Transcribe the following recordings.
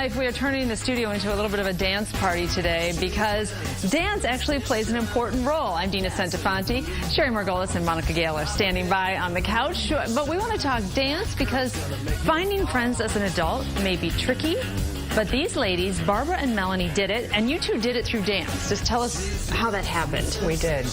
Life, we are turning the studio into a little bit of a dance party today because dance actually plays an important role. I'm Dina Centofanti. Sherry Margolis and Monica Gale are standing by on the couch. But we want to talk dance because finding friends as an adult may be tricky. But these ladies, Barbara and Melanie, did it, and you two did it through dance. Just tell us how that happened. We did.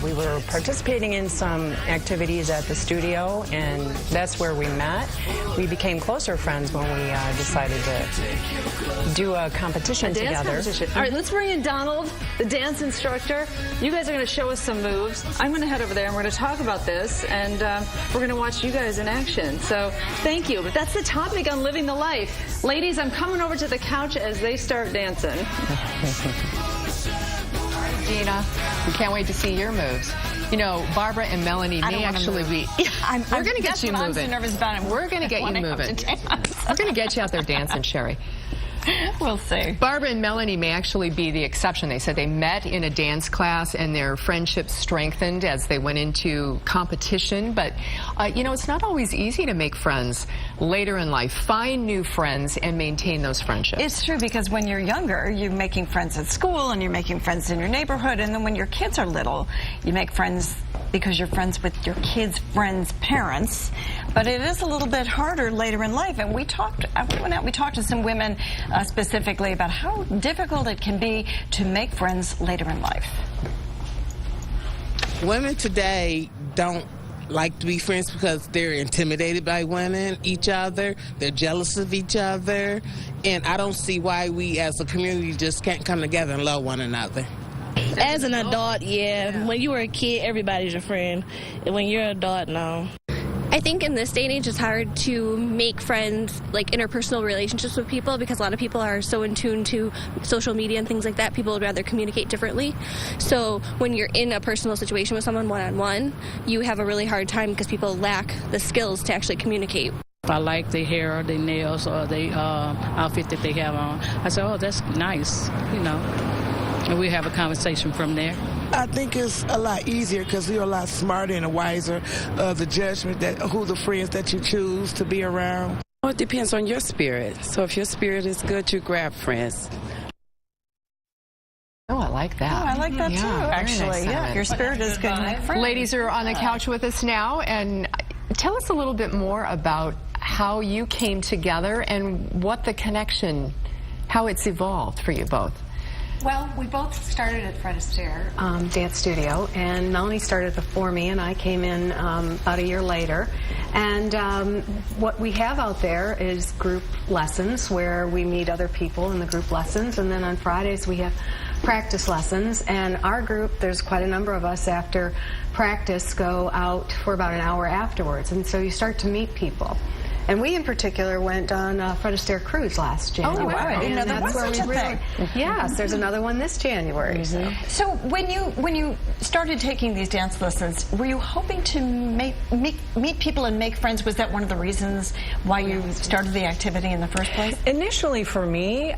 We were participating in some activities at the studio, and that's where we met. We became closer friends when we decided to do a competition together. Competition. All right, let's bring in Donald, the dance instructor. You guys are going to show us some moves. I'm going to head over there, and we're going to talk about this, and we're going to watch you guys in action. So thank you. But that's the topic on Living the Life. Ladies, I'm coming over to the couch as they start dancing. Gina, we can't wait to see your moves. You know, Barbara and Melanie may actually be... We're going to get you moving. I'm so nervous about it. We're going to get you moving. We're going to get you out there dancing, Sherry. We'll see. Barbara and Melanie may actually be the exception. They said they met in a dance class and their friendship strengthened as they went into competition. But, you know, it's not always easy to make friends later in life. Find new friends and maintain those friendships. It's true, because when you're younger, you're making friends at school and you're making friends in your neighborhood. And then when your kids are little, you make friends because you're friends with your kids' friends' parents. But it is a little bit harder later in life. And we went out, we talked to some women specifically about how difficult it can be to make friends later in life. Women today don't like to be friends because they're intimidated by women, each other. They're jealous of each other. And I don't see why we as a community just can't come together and love one another. As an adult, yeah. When you were a kid, everybody's your friend. And when you're an adult, no. I think in this day and age it's hard to make friends, like interpersonal relationships with people, because a lot of people are so in tune to social media and things like that. People would rather communicate differently. So when you're in a personal situation with someone one-on-one, you have a really hard time because people lack the skills to actually communicate. If I like their hair or their nails or the outfit that they have on, I say, oh, that's nice, you know. And we have a conversation from there. I think it's a lot easier because you're a lot smarter and wiser of the judgment that who the friends that you choose to be around. Well, it depends on your spirit. So if your spirit is good, you grab friends. Oh, I like that. Oh, I like that too, actually. Nice, if your spirit is good, make friends. Ladies are on the couch with us now, and tell us a little bit more about how you came together and what the connection, how it's evolved for you both. Well, we both started at Astaire dance studio, and Melanie started before me, and I came in about a year later. And what we have out there is group lessons where we meet other people in the group lessons, and then on Fridays we have practice lessons. And our group, there's quite a number of us after practice, go out for about an hour afterwards, and so you start to meet people. And we, in particular, went on a Astaire cruise last January. Oh, wow. I didn't know that was such a thing. Yes, there's another one this January. So when you started taking these dance lessons, were you hoping to meet people and make friends? Was that one of the reasons why you started the activity in the first place? Initially, for me,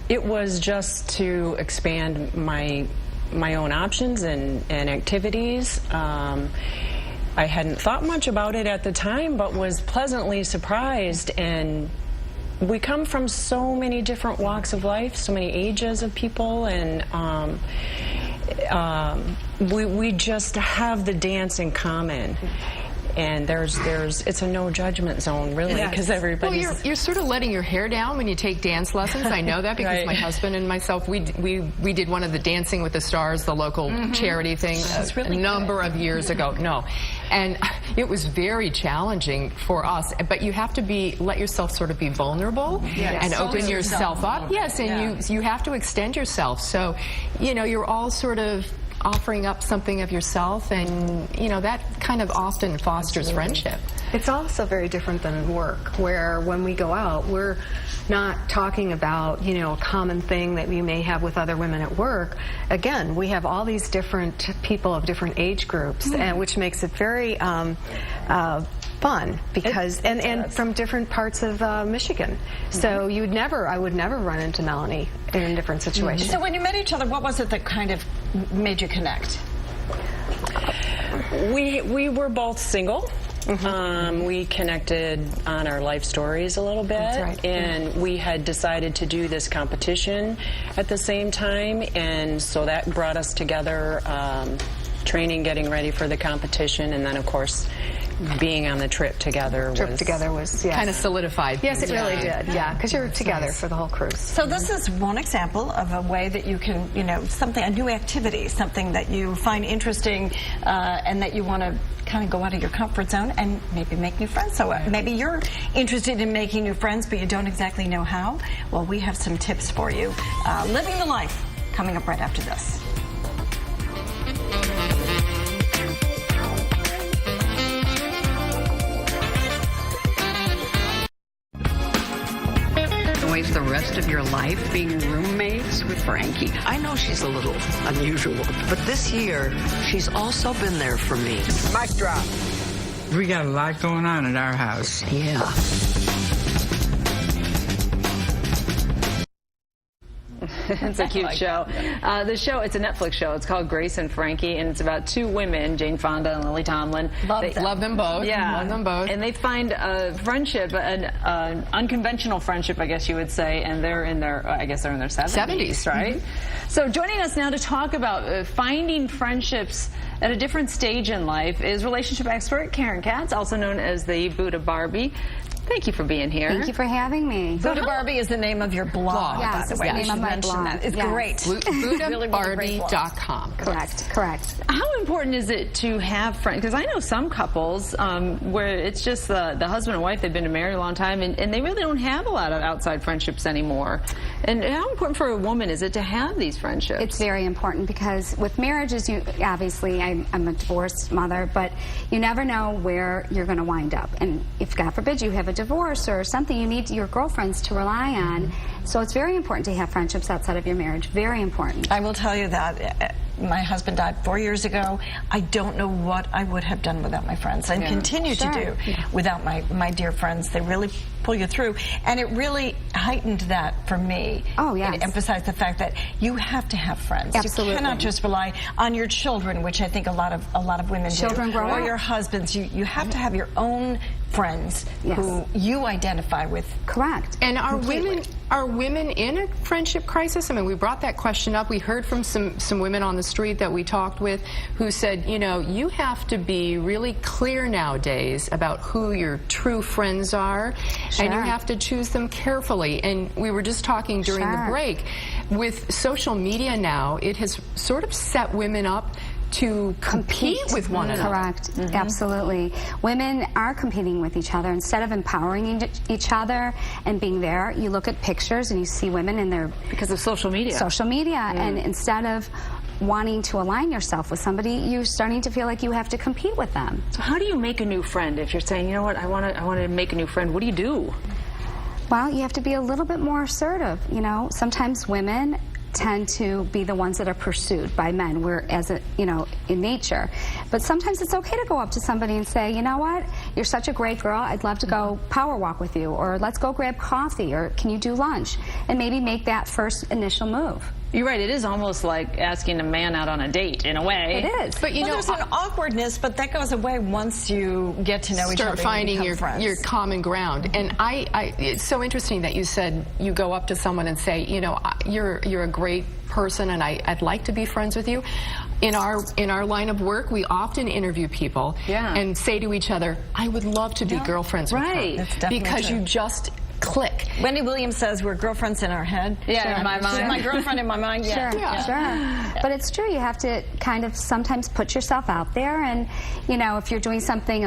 it was just to expand my own options and activities. I hadn't thought much about it at the time, but was pleasantly surprised. And we come from so many different walks of life, so many ages of people, and we just have the dance in common. And it's a no judgment zone, really, because everybody's... Well, you're sort of letting your hair down when you take dance lessons. I know that because my husband and myself, we did one of the Dancing with the Stars, the local charity thing, a number of years ago. And it was very challenging for us. But you have to let yourself sort of be vulnerable and open yourself up. Yes, and you have to extend yourself. So, you know, you're all sort of offering up something of yourself, and you know that kind of often fosters friendship. It's also very different than work, where when we go out, we're not talking about, you know, a common thing that we may have with other women at work. Again, we have all these different people of different age groups, and which makes it very fun because and from different parts of Michigan. So I would never run into Melanie in a different situation. So when you met each other, what was it that kind of made you connect? We were both single, We connected on our life stories a little bit. That's right. And we had decided to do this competition at the same time, and so that brought us together, training, getting ready for the competition, and then, of course, being on the trip together was kind of solidified. Yes, it really did. Yeah, because you're together for the whole cruise. So this is one example of a way that you can, a new activity, something that you find interesting and that you want to kind of go out of your comfort zone and maybe make new friends. So maybe you're interested in making new friends, but you don't exactly know how. Well, we have some tips for you. Living the life, coming up right after this. The rest of your life being roommates with Frankie. I know she's a little unusual, but this year she's also been there for me. Mic drop. We got a lot going on at our house. Yeah. It's a cute show. The show, it's a Netflix show. It's called Grace and Frankie, and it's about two women, Jane Fonda and Lily Tomlin. Love them both. Yeah. Love them both. And they find a friendship, an unconventional friendship, I guess you would say, and they're in their, I guess they're in their 70s, right? Mm-hmm. So joining us now to talk about finding friendships at a different stage in life is relationship expert Karen Katz, also known as the Buddha Barbie. Thank you for being here. Thank you for having me. Buddha Barbie is the name of your blog, yes, by the way. It's the name of my blog. That. It's great. BuddhaBarbie.com. Correct. How important is it to have friends? Because I know some couples where it's just the husband and wife, they've been married a long time, and they really don't have a lot of outside friendships anymore. And how important for a woman is it to have these friendships? It's very important because with marriages, obviously I'm a divorced mother, but you never know where you're going to wind up. And if, God forbid, you have a divorce or something, you need your girlfriends to rely on. So it's very important to have friendships outside of your marriage. Very important. I will tell you that my husband died 4 years ago. I don't know what I would have done without my friends, and continue to do without my dear friends. They really pull you through, and it really heightened that for me. Oh, yes. It emphasized the fact that you have to have friends. Absolutely. You cannot just rely on your children, which I think a lot of women children do, grow or up. your husbands. You have to have your own friends who you identify with. Correct. And are women in a friendship crisis? I mean, we brought that question up. We heard from some women on the street that we talked with who said, you have to be really clear nowadays about who your true friends are, and you have to choose them carefully. And we were just talking during the break, with social media now, it has sort of set women up to compete with one another. Correct. Absolutely. Women are competing with each other. Instead of empowering each other and being there, you look at pictures and you see women in their... Because of social media. And instead of wanting to align yourself with somebody, you're starting to feel like you have to compete with them. So how do you make a new friend? If you're saying, you know what, I want to make a new friend, what do you do? Well, you have to be a little bit more assertive. Sometimes women tend to be the ones that are pursued by men. We're in nature. But sometimes it's okay to go up to somebody and say, you know what, you're such a great girl, I'd love to go power walk with you, or let's go grab coffee, or can you do lunch? And maybe make that first initial move. You're right, it is almost like asking a man out on a date, in a way. It is. But there's an awkwardness, but that goes away once you get to know each other. Start finding your common ground. And it's so interesting that you said you go up to someone and say, you're a great person, and I'd like to be friends with you. In our line of work, we often interview people and say to each other, I would love to be girlfriends with her. That's definitely because true. you just click. Wendy Williams says we're girlfriends in our head. Yeah, in my mind. She's my girlfriend in my mind. Sure. But it's true. You have to kind of sometimes put yourself out there, and if you're doing something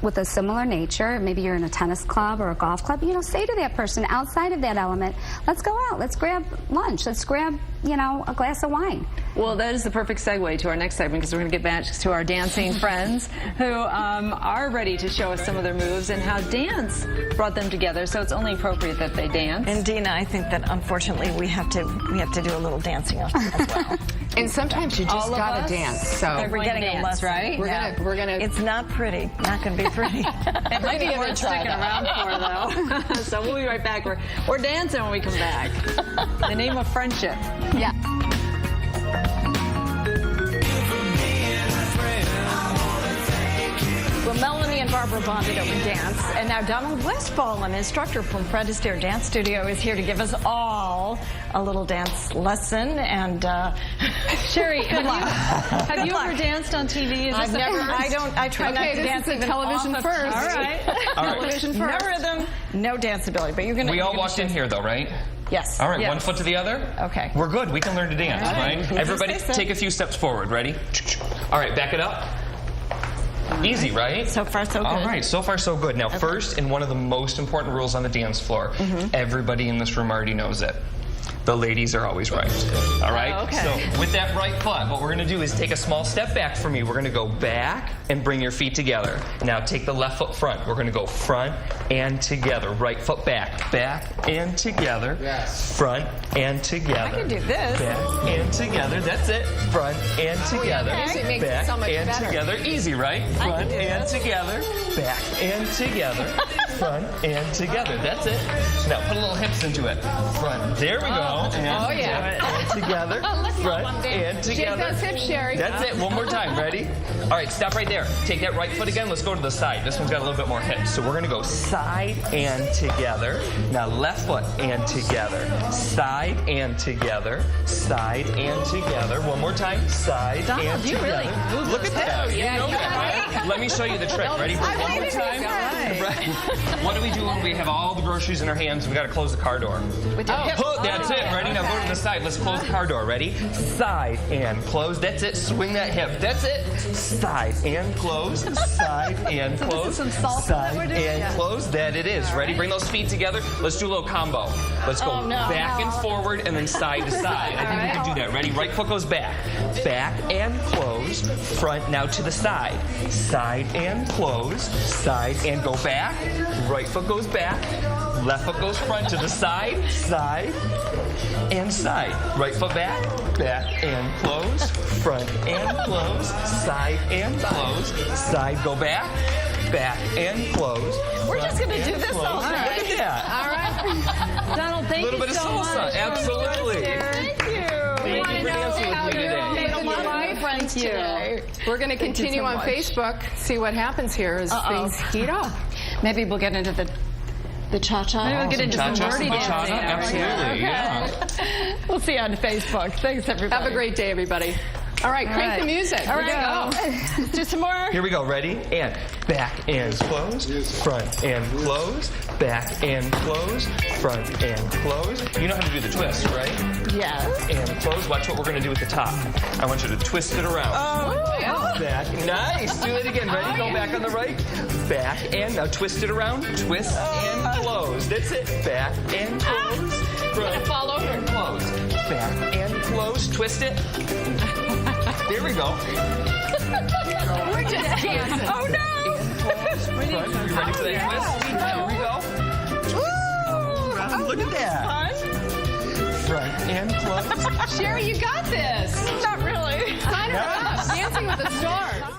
with a similar nature, maybe you're in a tennis club or a golf club, say to that person outside of that element, let's go out, let's grab lunch, let's grab a glass of wine. Well, that is the perfect segue to our next segment, because we're going to get back to our dancing friends who are ready to show us some of their moves and how dance brought them together. So it's only appropriate that they dance. And Dina, I think that unfortunately we have to do a little dancing as well. And sometimes you just gotta dance. So we're getting a lesson, right? We're gonna. It's not pretty. Not gonna be pretty. It might be worth sticking around for, though. So we'll be right back. We're dancing when we come back. The name of friendship. Yeah. Well, Melanie and Barbara bonded over dance. And now Donald Westfall, an instructor from Fred Astaire Dance Studio, is here to give us all a little dance lesson. And Sherry, have you ever danced on TV? I've never. I try not to dance even television off first. All right. Television first. No rhythm, no danceability. But you're gonna. We all walked in here though, right? Yes. All right, yes. one foot to the other. Okay. We're good. We can learn to dance, right? Everybody take a few steps forward. Ready? All right, back it up. Easy, right? So far, so good. All right, so far, so good. Now, first, and one of the most important rules on the dance floor, everybody in this room already knows it. The ladies are always right. All right? Oh, okay. So with that right foot, what we're going to do is take a small step back for me. We're going to go back and bring your feet together. Now take the left foot front. We're going to go front and together. Right foot back. Back and together. Yes. Front and together. I can do this. Back and together. That's it. Front and together. Music makes it so much and better. together. Easy, right? Front and together. Back and together. Front and together. That's it. Now put a little hips into it. Front. There we go. And together. Front and together. Shake those hips, Sherry. That's it. One more time. Ready? All right, stop right there. Take that right foot again. Let's go to the side. This one's got a little bit more hips. So we're going to go side and together. Now left foot and together. Side and together. Side and together. One more time. Side and together. Really Look at that. You know that, right? Let me show you the trick. Ready? One more time. Right. What do we do when we have all the groceries in our hands and we got to close the car door? That's it. Ready? Now go to the side. Let's close the car door. Ready? Side and close. That's it. Swing that hip. That's it. Side and close. Side and close. This is some salsa Side and close. That it is. Ready? Bring those feet together. Let's do a little combo. Let's go back and forward and then side to side. I think we can do that. Ready? Right foot goes back. Back and close. Front now to the side. Side and close. Side and go back. Right foot goes back. Left foot goes front to the side. Side and side. Right foot back. Back and close. Front and close. Side and close. Side go back. Back and close. We're just going to do this all night. Look at that. All right. Donald, thank you so much. A little bit of salsa. Absolutely. Thank you. Thank you for dancing with me today. We're going to continue on Facebook, see what happens here as things heat up. Maybe we'll get into the cha-cha. Maybe we'll get into some cha-cha, dirty dancing. Absolutely, yeah. We'll see you on Facebook. Thanks, everybody. Have a great day, everybody. All right, crank the music. All right, go. Let's do some more. Here we go. Ready? And back and close. Front and close. Back and close. Front and close. You know how to do the twist, right? Yes. And close. Watch what we're going to do at the top. I want you to twist it around. Back. Nice. Do it again. Ready? Go back on the right. Back and now twist it around. Twist and close. That's it. Back and close. Front fall over and close. Back and close. Twist it. There we go. We're just dancing. Oh, no. You ready for that twist? Here we go. Look at that. Front and close. Sherry, you got this. Not really. Sign her up. Dancing with the Stars.